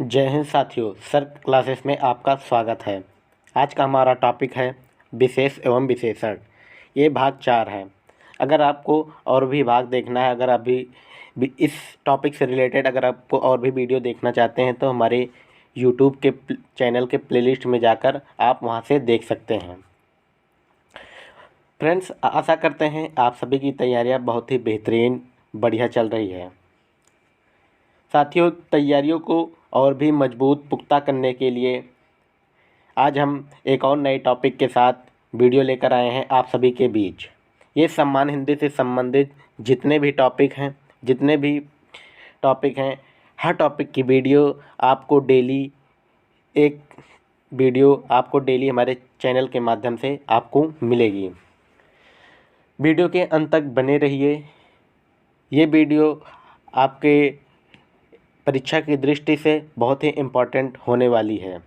जय हिंद साथियों, sir classes में आपका स्वागत है। आज का हमारा टॉपिक है विशेष एवं विशेषण। ये भाग 4 है। अगर आपको और भी भाग देखना है, अगर अभी भी इस टॉपिक से रिलेटेड अगर आपको और भी वीडियो देखना चाहते हैं तो हमारे यूट्यूब के चैनल के प्लेलिस्ट में जाकर आप वहां से देख सकते हैं। फ्रेंड्स, आशा करते हैं आप सभी की तैयारियां बहुत ही बेहतरीन बढ़िया चल रही है। साथियों, तैयारियों को और भी मजबूत पुख्ता करने के लिए आज हम एक और नए टॉपिक के साथ वीडियो लेकर आए हैं आप सभी के बीच। ये सम्मान हिंदी से संबंधित जितने भी टॉपिक हैं, हर टॉपिक की वीडियो आपको डेली हमारे चैनल के माध्यम से आपको मिलेगी। वीडियो के अंत तक बने रहिए। ये वीडियो आपके परीक्षा की दृष्टि से बहुत ही इम्पोर्टेंट होने वाली है।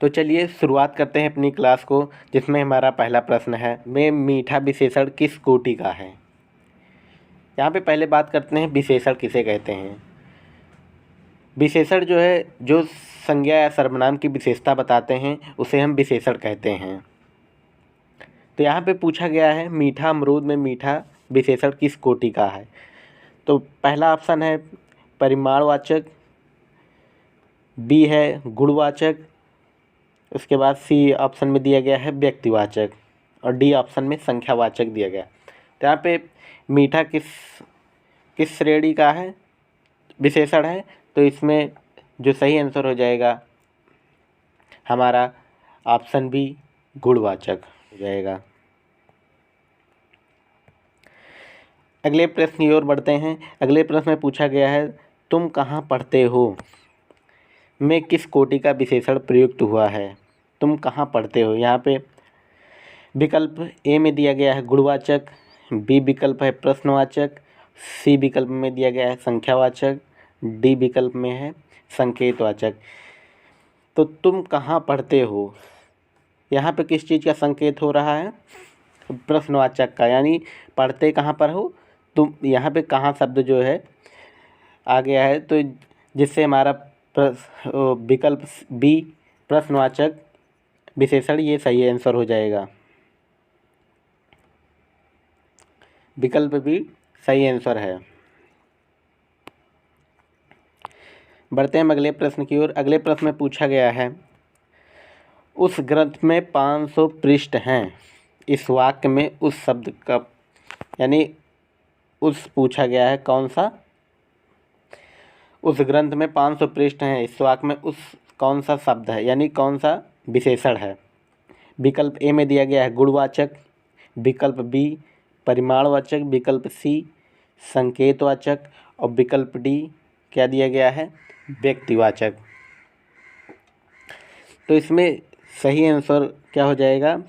तो चलिए शुरुआत करते हैं अपनी क्लास को, जिसमें हमारा पहला प्रश्न है, में मीठा विशेषण किस कोटि का है। यहाँ पे पहले बात करते हैं विशेषण किसे कहते हैं। विशेषण जो है, जो संज्ञा या सर्वनाम की विशेषता बताते हैं, उसे हम विशेषण कहते हैं। तो यहाँ पे पूछा गया है मीठा अमरूद में मीठा विशेषण किस कोटि का है। तो पहला ऑप्शन है परिमाणवाचक, बी है गुणवाचक, उसके बाद सी ऑप्शन में दिया गया है व्यक्तिवाचक और डी ऑप्शन में संख्यावाचक दिया गया। तो यहाँ पे मीठा किस श्रेणी का है विशेषण है, तो इसमें जो सही आंसर हो जाएगा हमारा ऑप्शन बी गुणवाचक हो जाएगा। अगले प्रश्न की ओर बढ़ते हैं। अगले प्रश्न में पूछा गया है तुम कहाँ पढ़ते हो में किस कोटि का विशेषण प्रयुक्त हुआ है। तुम कहाँ पढ़ते हो, यहाँ पे विकल्प ए में दिया गया है गुणवाचक, बी विकल्प है प्रश्नवाचक, सी विकल्प में दिया गया है संख्यावाचक, डी विकल्प में है संकेतवाचक। तो तुम कहाँ पढ़ते हो, यहाँ पे किस चीज़ का संकेत हो रहा है, प्रश्नवाचक का, यानी पढ़ते कहाँ पर हो तुम। यहाँ पे कहाँ शब्द जो है आ गया है, तो जिससे हमारा विकल्प बी प्रश्नवाचक विशेषण ये सही आंसर हो जाएगा। विकल्प बी सही आंसर है। बढ़ते हैं अगले प्रश्न की ओर। अगले प्रश्न में पूछा गया है उस ग्रंथ में 500 पृष्ठ हैं, इस वाक्य में उस शब्द का, यानी उस पूछा गया है कौन सा, उस ग्रंथ में 500 पृष्ठ हैं, इस वाक्य में उस कौन सा शब्द है, यानी कौन सा विशेषण है। विकल्प ए में दिया गया है गुणवाचक, विकल्प बी परिमाणवाचक, विकल्प सी संकेतवाचक और विकल्प डी क्या दिया गया है व्यक्तिवाचक। तो इसमें सही आंसर क्या हो जाएगा,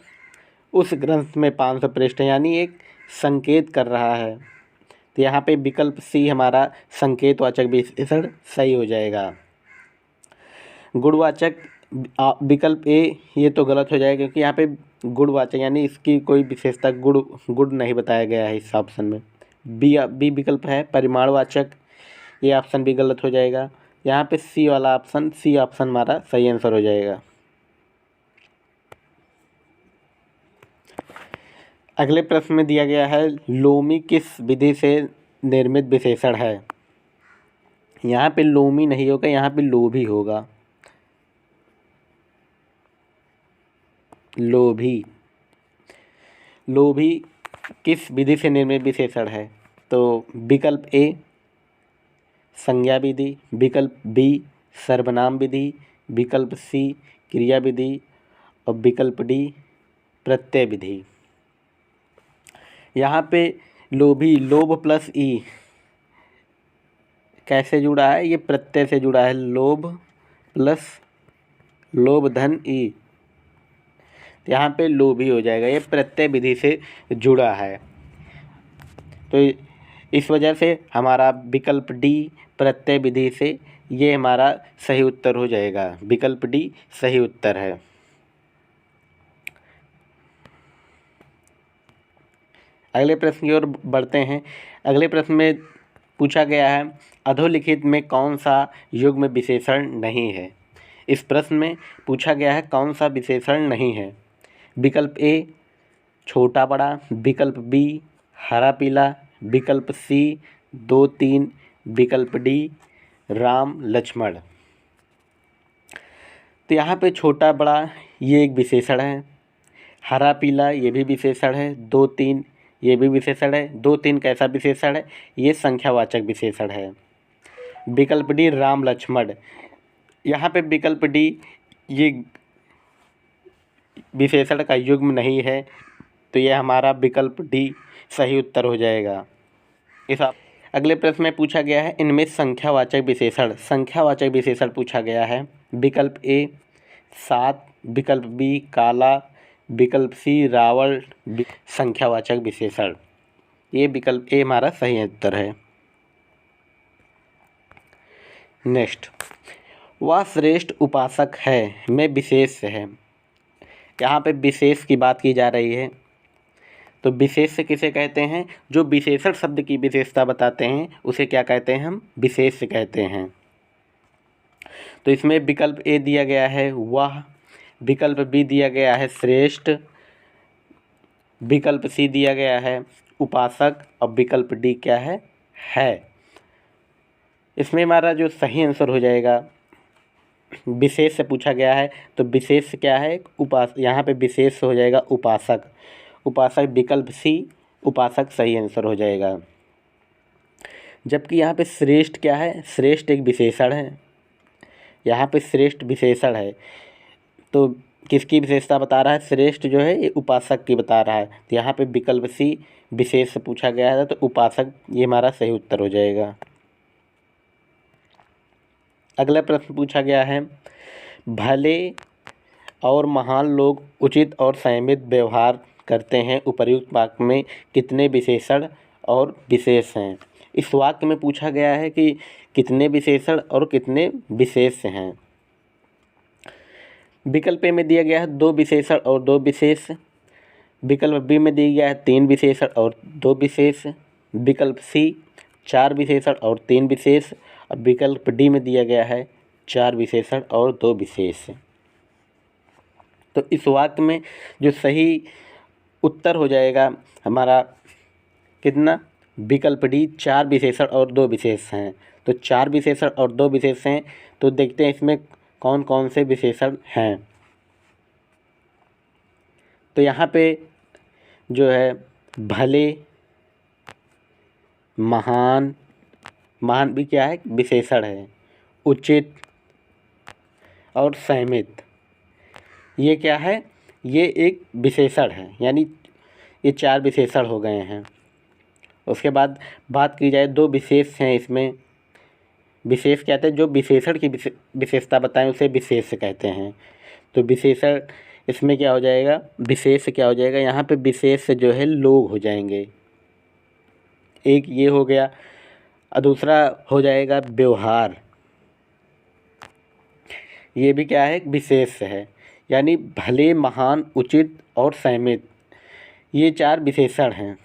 उस ग्रंथ में 500 पृष्ठ यानी एक संकेत कर रहा है। तो यहाँ पे विकल्प सी हमारा संकेतवाचक विशेषण सही हो जाएगा। गुणवाचक विकल्प ए ये तो गलत हो जाएगा, क्योंकि यहाँ पे गुणवाचक यानी इसकी कोई विशेषता गुण नहीं बताया गया है इस ऑप्शन में। बी विकल्प है परिमाणवाचक, ये ऑप्शन भी गलत हो जाएगा। यहाँ पे सी ऑप्शन हमारा सही आंसर हो जाएगा। अगले प्रश्न में दिया गया है लोमी किस विधि से निर्मित विशेषण है। यहाँ पे लोमी नहीं होगा, यहाँ पे लोभी होगा। लोभी किस विधि से निर्मित विशेषण है, तो विकल्प ए संज्ञा विधि, विकल्प बी सर्वनाम विधि, विकल्प सी क्रिया विधि और विकल्प डी प्रत्यय विधि। यहाँ पे लोभी लोभ प्लस ई कैसे जुड़ा है, ये प्रत्यय से जुड़ा है, लोभ प्लस लोभ धन ई, यहाँ पे लोभी हो जाएगा, ये प्रत्यय विधि से जुड़ा है। तो इस वजह से हमारा विकल्प डी प्रत्यय विधि से ये हमारा सही उत्तर हो जाएगा। विकल्प डी सही उत्तर है। अगले प्रश्न की ओर बढ़ते हैं। अगले प्रश्न में पूछा गया है अधोलिखित में कौन सा युग्म विशेषण नहीं है। इस प्रश्न में पूछा गया है कौन सा विशेषण नहीं है। विकल्प ए छोटा बड़ा, विकल्प बी हरा पीला, विकल्प सी 2 3, विकल्प डी राम लक्ष्मण। तो यहाँ पे छोटा बड़ा ये एक विशेषण है, हरा पीला ये भी विशेषण है, 2 3 ये भी विशेषण है। 2 3 कैसा विशेषण है? ये संख्यावाचक विशेषण है। विकल्प डी राम लक्ष्मण, यहाँ पे विकल्प डी ये विशेषण का युग्म नहीं है, तो यह हमारा विकल्प डी सही उत्तर हो जाएगा। अगले प्रश्न में पूछा गया है इनमें संख्यावाचक विशेषण पूछा गया है। विकल्प ए 7, विकल्प बी काला, विकल्प सी रावण। संख्यावाचक विशेषण, ये विकल्प ए हमारा सही उत्तर है। नेक्स्ट, वह श्रेष्ठ उपासक है में विशेष है। यहाँ पे विशेष की बात की जा रही है, तो विशेष किसे कहते हैं? जो विशेषण शब्द की विशेषता बताते हैं उसे क्या कहते हैं? हम विशेष कहते हैं। तो इसमें विकल्प ए दिया गया है वह, विकल्प बी दिया गया है श्रेष्ठ, विकल्प सी दिया गया है उपासक और विकल्प डी क्या है? इसमें हमारा जो सही आंसर हो जाएगा, विशेष से पूछा गया है तो विशेष क्या है? यहाँ पे विशेष हो जाएगा उपासक। विकल्प सी उपासक सही आंसर हो जाएगा। जबकि यहाँ पे श्रेष्ठ क्या है? श्रेष्ठ एक विशेषण है, यहाँ पे श्रेष्ठ विशेषण है, तो किसकी विशेषता बता रहा है? श्रेष्ठ जो है ये उपासक की बता रहा है, तो यहाँ पे विकल्प सी विशेष से पूछा गया है तो उपासक ये हमारा सही उत्तर हो जाएगा। अगला प्रश्न पूछा गया है भले और महान लोग उचित और संयमित व्यवहार करते हैं उपर्युक्त वाक्य में कितने विशेषण और विशेष हैं। इस वाक्य में पूछा गया है कि कितने विशेषण और कितने विशेष हैं। विकल्प ए में दिया गया है 2 विशेषण और 2 विशेष, विकल्प बी में दिया गया है 3 विशेषण और 2 विशेष, विकल्प सी 4 विशेषण और 3 विशेष और विकल्प डी में दिया गया है 4 विशेषण और 2 विशेष। तो इस वाक्य में जो सही उत्तर हो जाएगा हमारा कितना? विकल्प डी 4 विशेषण और 2 विशेष हैं। तो 4 विशेषण और 2 विशेष हैं, तो देखते हैं इसमें कौन कौन से विशेषण हैं। तो यहाँ पे जो है भले, महान भी क्या है? विशेषण है। उचित और संयमित ये क्या है? ये एक विशेषण है, यानी ये 4 विशेषण हो गए हैं। उसके बाद बात की जाए 2 विशेष हैं इसमें। विशेष कहते हैं जो विशेषण की विशेषता बताएं उसे विशेष कहते हैं। तो विशेषण इसमें क्या हो जाएगा? विशेष क्या हो जाएगा? यहाँ पे विशेष जो है लोग हो जाएंगे, एक ये हो गया, और दूसरा हो जाएगा व्यवहार, ये भी क्या है? विशेष है। यानी भले, महान, उचित और संयमित ये 4 विशेषण हैं।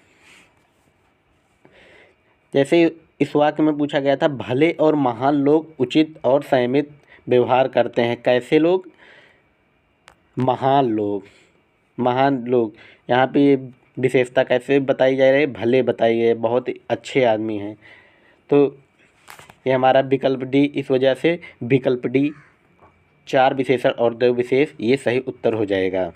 जैसे इस वाक्य में पूछा गया था भले और महान लोग उचित और संयमित व्यवहार करते हैं। कैसे लोग? महान लोग। यहाँ पे ये विशेषता कैसे बताई जा रही है? भले बताई है, बहुत अच्छे आदमी हैं। तो ये हमारा विकल्प डी, इस वजह से विकल्प डी 4 विशेषण और 2 विशेष ये सही उत्तर हो जाएगा।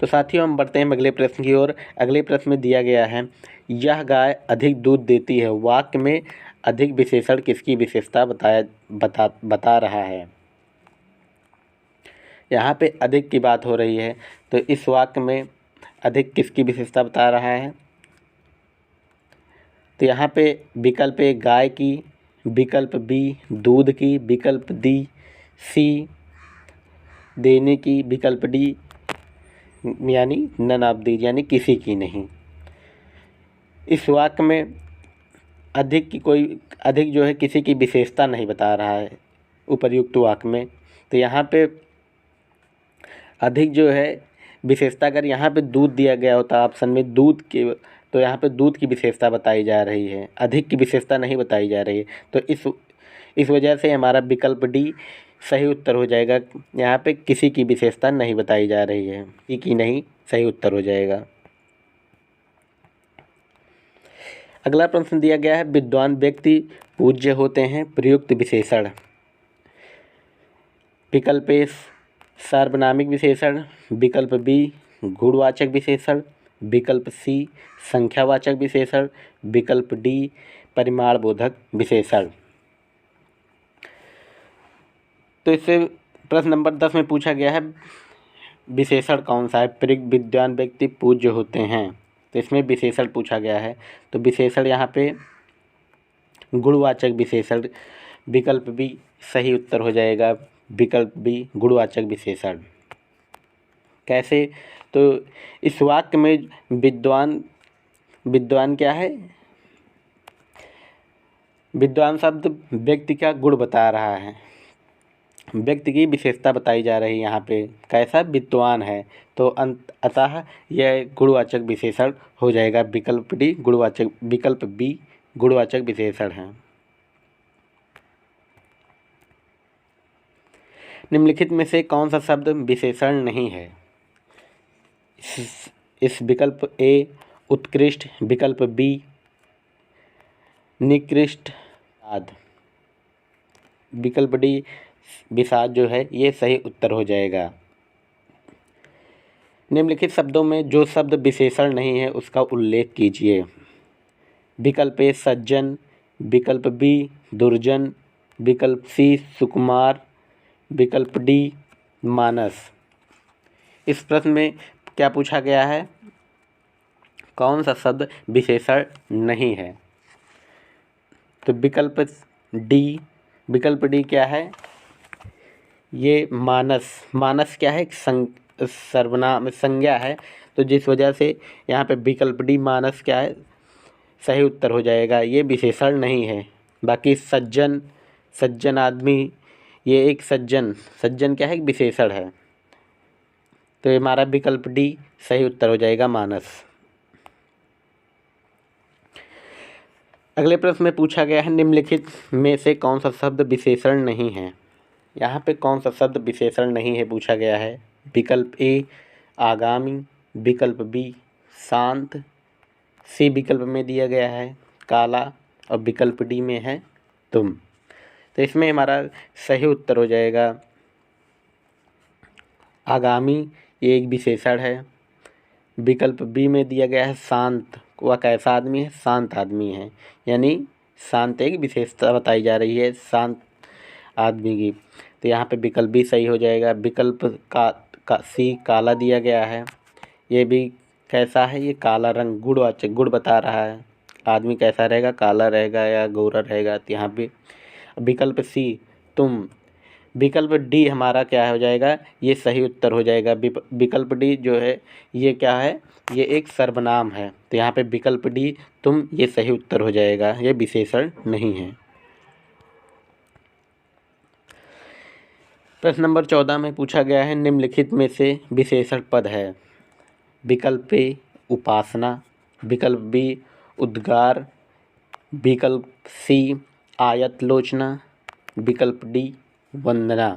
तो साथियों हम बढ़ते हैं अगले प्रश्न की ओर। अगले प्रश्न में दिया गया है यह गाय अधिक दूध देती है। वाक्य में अधिक विशेषण किसकी विशेषता बता रहा है? यहाँ पे अधिक की बात हो रही है, तो इस वाक्य में अधिक किसकी विशेषता बता रहा है? तो यहाँ पे विकल्प ए गाय की, विकल्प बी दूध की, विकल्प डी सी देने की, विकल्प डी यानी नन ऑफ दीज यानी किसी की नहीं। इस वाक्य में अधिक जो है किसी की विशेषता नहीं बता रहा है उपर्युक्त वाक्य में। तो यहाँ पे अधिक जो है विशेषता, अगर यहाँ पे दूध दिया गया होता ऑप्शन में दूध के तो यहाँ पे दूध की विशेषता बताई जा रही है, अधिक की विशेषता नहीं बताई जा रही है। तो इस वजह से हमारा विकल्प डी सही उत्तर हो जाएगा। यहाँ पे किसी की विशेषता नहीं बताई जा रही है, किसी की नहीं सही उत्तर हो जाएगा। अगला प्रश्न दिया गया है, विद्वान व्यक्ति पूज्य होते हैं, प्रयुक्त विशेषण। विकल्प ए सार्वनामिक विशेषण, विकल्प बी गुणवाचक विशेषण, विकल्प सी संख्यावाचक विशेषण, विकल्प डी परिमाणबोधक विशेषण। तो इससे प्रश्न नंबर 10 में पूछा गया है विशेषण कौन सा है, विद्वान व्यक्ति पूज्य होते हैं। तो इसमें विशेषण पूछा गया है, तो विशेषण यहाँ पे गुणवाचक विशेषण, विकल्प बी सही उत्तर हो जाएगा, विकल्प बी गुणवाचक विशेषण। कैसे, तो इस वाक्य में विद्वान क्या है, विद्वान शब्द व्यक्ति का गुण बता रहा है, व्यक्ति की विशेषता बताई जा रही है यहाँ पे, कैसा विद्वान है। तो अतः यह गुणवाचक विशेषण हो जाएगा, विकल्प डी गुणवाचक, विकल्प बी गुणवाचक विशेषण है। निम्नलिखित में से कौन सा शब्द विशेषण नहीं है। इस विकल्प ए उत्कृष्ट, विकल्प बी निकृष्ट, विकल्प डी विषाद जो है ये सही उत्तर हो जाएगा। निम्नलिखित शब्दों में जो शब्द विशेषण नहीं है उसका उल्लेख कीजिए। विकल्प ए सज्जन, विकल्प बी दुर्जन, विकल्प सी सुकुमार, विकल्प डी मानस। इस प्रश्न में क्या पूछा गया है, कौन सा शब्द विशेषण नहीं है। तो विकल्प डी क्या है, ये मानस क्या है, एक सर्वनाम संज्ञा है। तो जिस वजह से यहाँ पे विकल्प डी मानस क्या है, सही उत्तर हो जाएगा, ये विशेषण नहीं है। बाकी सज्जन आदमी, ये एक सज्जन क्या है, एक विशेषण है। तो ये हमारा विकल्प डी सही उत्तर हो जाएगा, मानस। अगले प्रश्न में पूछा गया है, निम्नलिखित में से कौन सा शब्द विशेषण नहीं है। यहाँ पे कौन सा शब्द विशेषण नहीं है पूछा गया है। विकल्प ए आगामी, विकल्प बी शांत, सी विकल्प में दिया गया है काला, और विकल्प डी में है तुम। तो इसमें हमारा सही उत्तर हो जाएगा आगामी, ये एक विशेषण है। विकल्प बी में दिया गया है शांत, वह कैसा आदमी है, शांत आदमी है, यानी शांत एक विशेषता बताई जा रही है शांत आदमी की। तो यहाँ पे विकल्प भी सही हो जाएगा। विकल्प का सी काला दिया गया है, ये भी कैसा है, ये काला रंग गुणवाचक, गुण बता रहा है, आदमी कैसा रहेगा, काला रहेगा या गोरा रहेगा। तो यहाँ पे विकल्प सी तुम, विकल्प डी हमारा क्या हो जाएगा, ये सही उत्तर हो जाएगा। विकल्प डी जो है ये क्या है, ये एक सर्वनाम है। तो यहाँ पे विकल्प डी तुम ये सही उत्तर हो जाएगा, ये विशेषण नहीं है। प्रश्न नंबर 14 में पूछा गया है, निम्नलिखित में से विशेषण पद है। विकल्प ए उपासना, विकल्प बी उद्गार, विकल्प सी आयत लोचना, विकल्प डी वंदना।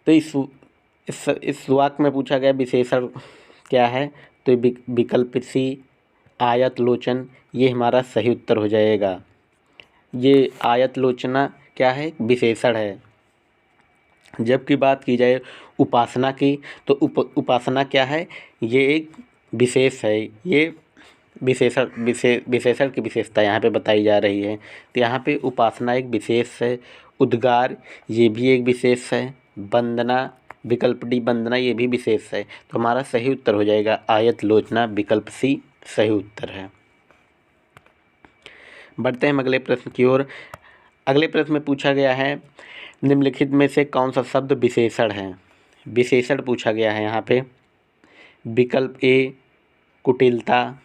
तो इस वाक्य में पूछा गया विशेषण क्या है, तो विकल्प सी आयत लोचन ये हमारा सही उत्तर हो जाएगा। ये आयत लोचना क्या है, विशेषण है। जबकि बात की जाए उपासना की, तो उपासना क्या है, ये एक विशेष है, ये विशेषण की विशेषता यहाँ पे बताई जा रही है। तो यहाँ पे उपासना एक विशेष है, उद्गार ये भी एक विशेष है, वंदना विकल्प डी वंदना ये भी विशेष है। तो हमारा सही उत्तर हो जाएगा आयत लोचना, विकल्प सी सही उत्तर है। बढ़ते हैं अगले प्रश्न की ओर। अगले प्रश्न में पूछा गया है, निम्नलिखित में से कौन सा शब्द विशेषण है। विशेषण पूछा गया है यहाँ पे। विकल्प ए कुटिलता,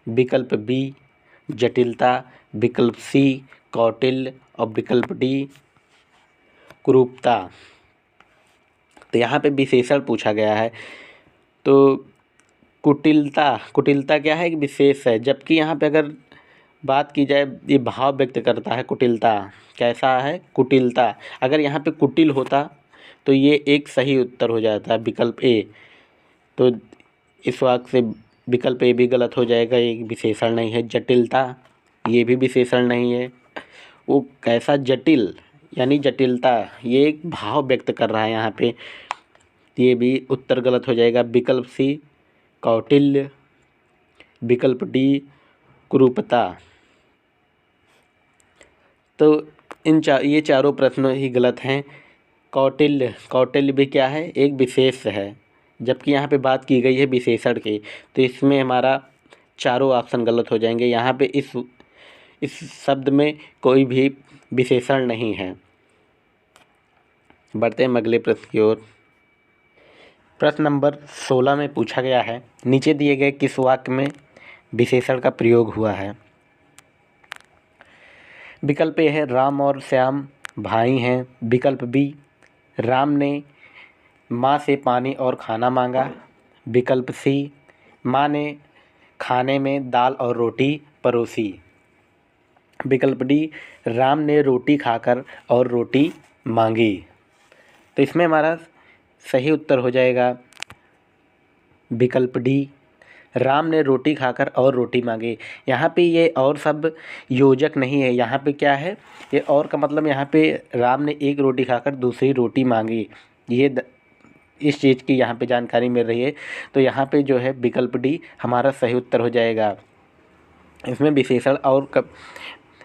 विकल्प बी जटिलता, विकल्प सी कौटिल्य, और विकल्प डी कुरूपता। तो यहाँ पे विशेषण पूछा गया है। तो कुटिलता, कुटिलता क्या है, एक विशेष है, जबकि यहाँ पे अगर बात की जाए ये भाव व्यक्त करता है। कुटिलता कैसा है, कुटिलता। अगर यहाँ पे कुटिल होता तो ये एक सही उत्तर हो जाता है, विकल्प ए। तो इस वाक्य से विकल्प ए भी गलत हो जाएगा, ये विशेषण नहीं है। जटिलता, ये भी विशेषण नहीं है। वो कैसा, जटिल यानी जटिलता, ये एक भाव व्यक्त कर रहा है यहाँ पे, ये भी उत्तर गलत हो जाएगा। विकल्प सी कौटिल्य, विकल्प डी कुरूपता। तो ये चारों प्रश्न ही गलत हैं। कौटिल्य, कौटिल्य भी क्या है, एक विशेष है, जबकि यहाँ पे बात की गई है विशेषण की। तो इसमें हमारा चारों ऑप्शन गलत हो जाएंगे। यहाँ पे इस शब्द में कोई भी विशेषण नहीं है। बढ़ते हैं अगले प्रश्न की ओर। प्रश्न नंबर 16 में पूछा गया है, नीचे दिए गए किस वाक्य में विशेषण का प्रयोग हुआ है। विकल्प ए है राम और श्याम भाई हैं। विकल्प बी राम ने माँ से पानी और खाना मांगा। विकल्प सी माँ ने खाने में दाल और रोटी परोसी। विकल्प डी राम ने रोटी खाकर और रोटी मांगी। तो इसमें हमारा सही उत्तर हो जाएगा विकल्प डी, राम ने रोटी खाकर और रोटी मांगी। यहाँ पे ये और शब्द योजक नहीं है। यहाँ पे क्या है, ये और का मतलब यहाँ पे राम ने एक रोटी खाकर दूसरी रोटी मांगी, इस चीज़ की यहाँ पे जानकारी मिल रही है। तो यहाँ पे जो है विकल्प डी हमारा सही उत्तर हो जाएगा। इसमें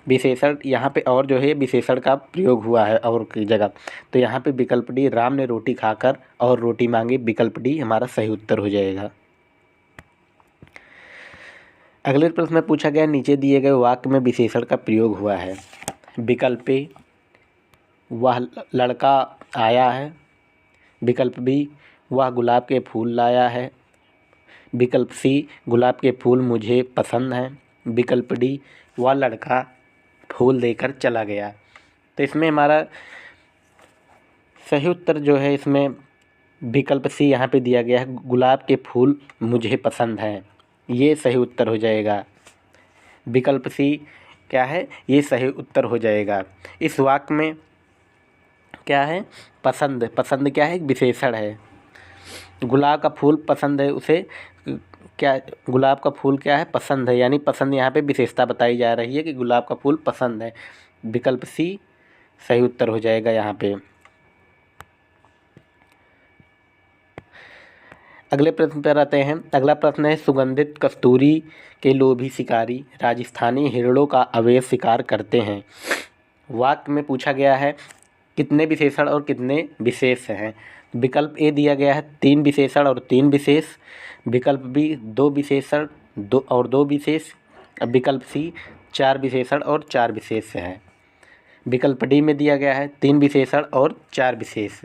विशेषण यहाँ पे और जो है विशेषण का प्रयोग हुआ है और की जगह। तो यहाँ पे विकल्प डी राम ने रोटी खाकर और रोटी मांगी, विकल्प डी हमारा सही उत्तर हो जाएगा। अगले प्रश्न में पूछा गया, नीचे दिए गए वाक्य में विशेषण का प्रयोग हुआ है। विकल्प ए वह लड़का आया है। विकल्प बी वह गुलाब के फूल लाया है। विकल्प सी गुलाब के फूल मुझे पसंद हैं। विकल्प डी वह लड़का फूल देकर चला गया। तो इसमें हमारा सही उत्तर जो है, इसमें विकल्प सी यहाँ पे दिया गया है, गुलाब के फूल मुझे पसंद हैं, ये सही उत्तर हो जाएगा। विकल्प सी क्या है, ये सही उत्तर हो जाएगा। इस वाक्य में क्या है, पसंद, पसंद क्या है, एक विशेषण है। गुलाब का फूल पसंद है, उसे क्या, गुलाब का फूल क्या है, पसंद है, यानी पसंद यहाँ पे विशेषता बताई जा रही है कि गुलाब का फूल पसंद है। विकल्प सी सही उत्तर हो जाएगा यहाँ पे। अगले प्रश्न पर आते हैं। अगला प्रश्न है, सुगंधित कस्तूरी के लोभी शिकारी राजस्थानी हिरणों का अवैध शिकार करते हैं। वाक्य में पूछा गया है कितने विशेषण और कितने विशेष हैं। विकल्प ए दिया गया है 3 विशेषण और 3 विशेष। विकल्प बी 2 विशेषण 2 विशेष। विकल्प सी 4 विशेषण और 4 विशेष है। विकल्प डी में दिया गया है 3 विशेषण और 4 विशेष।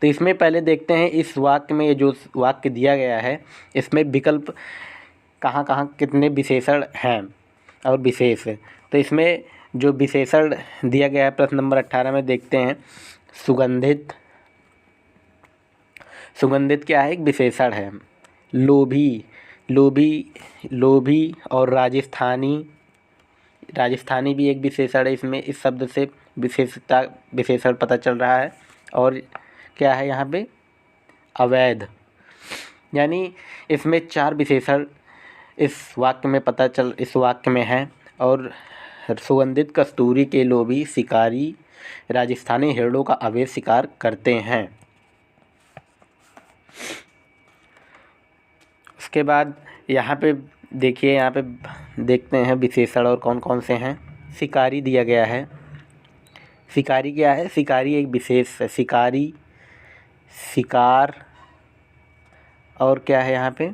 तो इसमें पहले देखते हैं इस वाक्य में, जो वाक्य दिया गया है इसमें विकल्प कहाँ कहाँ कितने विशेषण हैं और विशेष। तो इसमें जो विशेषण दिया गया है प्रश्न नंबर 18 में देखते हैं, सुगंधित, सुगंधित क्या है, एक विशेषण है। लोभी, लोभी और राजस्थानी, राजस्थानी भी एक विशेषण है। इसमें इस शब्द से विशेषण पता चल रहा है। और क्या है यहाँ पे, अवैध, यानी इसमें 4 विशेषण इस वाक्य में है। और सुगंधित कस्तूरी के लोभी शिकारी राजस्थानी हिरणों का अवैध शिकार करते हैं। उसके बाद यहाँ पे देखिए, यहाँ पे देखते हैं विशेषण और कौन कौन से हैं। शिकारी दिया गया है। शिकारी क्या है, शिकारी एक विशेष है। शिकारी, शिकार, और क्या है यहाँ पे,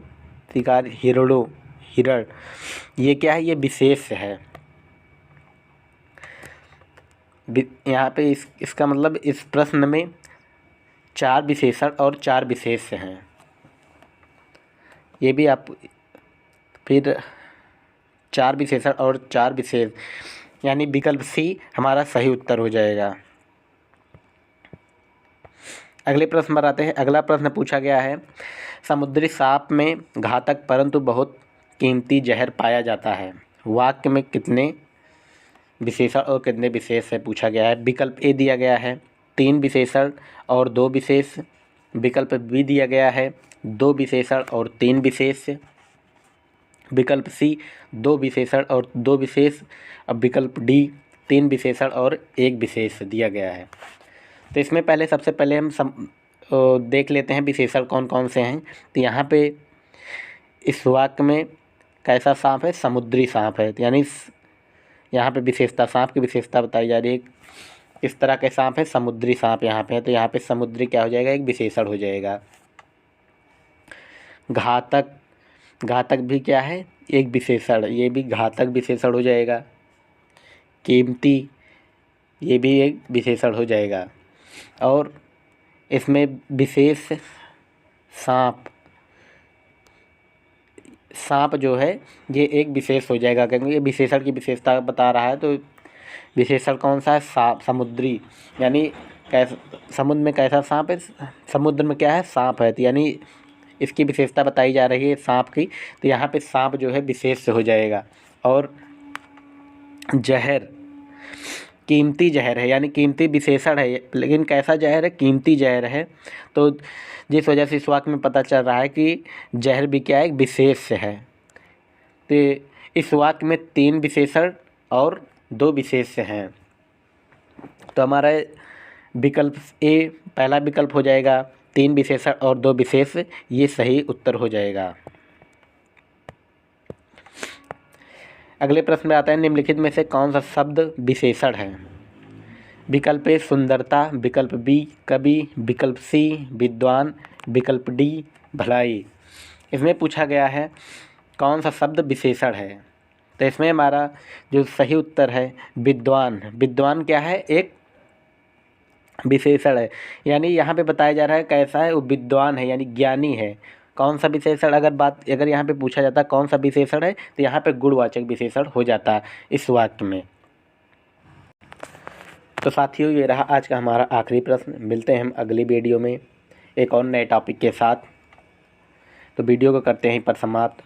शिकार, हिरणों, हिरण, ये क्या है, ये विशेष है। यहाँ पे इसका मतलब इस प्रश्न में 4 विशेषण और 4 विशेष हैं। ये भी आप फिर 4 विशेषण और 4 विशेष, यानी विकल्प सी हमारा सही उत्तर हो जाएगा। अगले प्रश्न पर आते हैं। अगला प्रश्न पूछा गया है, समुद्री सांप में घातक परंतु बहुत कीमती जहर पाया जाता है। वाक्य में कितने विशेषण और कितने विशेष से पूछा गया है। विकल्प ए दिया गया है 3 विशेषण और 2 विशेष। विकल्प बी दिया गया है 2 विशेषण और 3 विशेष। विकल्प सी 2 विशेषण और 2 विशेष। अब विकल्प डी 3 विशेषण और 1 विशेष दिया गया है। तो इसमें पहले सबसे पहले हम देख लेते हैं विशेषण कौन कौन से हैं। तो यहाँ पे इस वाक्य में कैसा सांप है, समुद्री सांप है। तो यानी यहाँ पे विशेषता, सांप की विशेषता बताई जा रही है। इस तरह के सांप है, समुद्री सांप यहाँ पे है। तो यहाँ पे समुद्री क्या हो जाएगा, एक विशेषण हो जाएगा। घातक, घातक भी क्या है, एक विशेषण, ये भी घातक विशेषण हो जाएगा। कीमती, ये भी एक विशेषण हो जाएगा। और इसमें विशेष सांप, सांप जो है ये एक विशेष हो जाएगा, क्योंकि ये विशेषण की विशेषता बता रहा है। तो विशेषण कौन सा है, सांप, समुद्री। यानी कैसा समुद्र में कैसा सांप है, समुद्र में क्या है, सांप है। तो यानी इसकी विशेषता बताई जा रही है सांप की। तो यहाँ पे सांप जो है विशेष हो जाएगा। और जहर, कीमती जहर है, यानी कीमती विशेषण है, लेकिन कैसा जहर है, कीमती जहर है। तो जिस वजह से इस वाक्य में पता चल रहा है कि जहर भी क्या है, एक विशेष है। तो इस वाक्य में 3 विशेषण और 2 विशेष हैं। तो हमारा विकल्प ए पहला विकल्प हो जाएगा, 3 विशेषण और 2 विशेष, ये सही उत्तर हो जाएगा। अगले प्रश्न में आता है, निम्नलिखित में से कौन सा शब्द विशेषण है। विकल्प ए सुंदरता, विकल्प बी कवि, विकल्प सी विद्वान, विकल्प डी भलाई। इसमें पूछा गया है कौन सा शब्द विशेषण है। तो इसमें हमारा जो सही उत्तर है विद्वान। विद्वान क्या है, एक विशेषण है। यानी यहाँ पे बताया जा रहा है कैसा है, वो विद्वान है, यानी ज्ञानी है। कौन सा विशेषण, अगर यहाँ पे पूछा जाता कौन सा विशेषण है, तो यहाँ पे गुणवाचक विशेषण हो जाता है इस वाक्य में। तो साथियों, ये रहा आज का हमारा आखिरी प्रश्न। मिलते हैं हम अगली वीडियो में एक और नए टॉपिक के साथ। तो वीडियो को करते हैं पर समाप्त।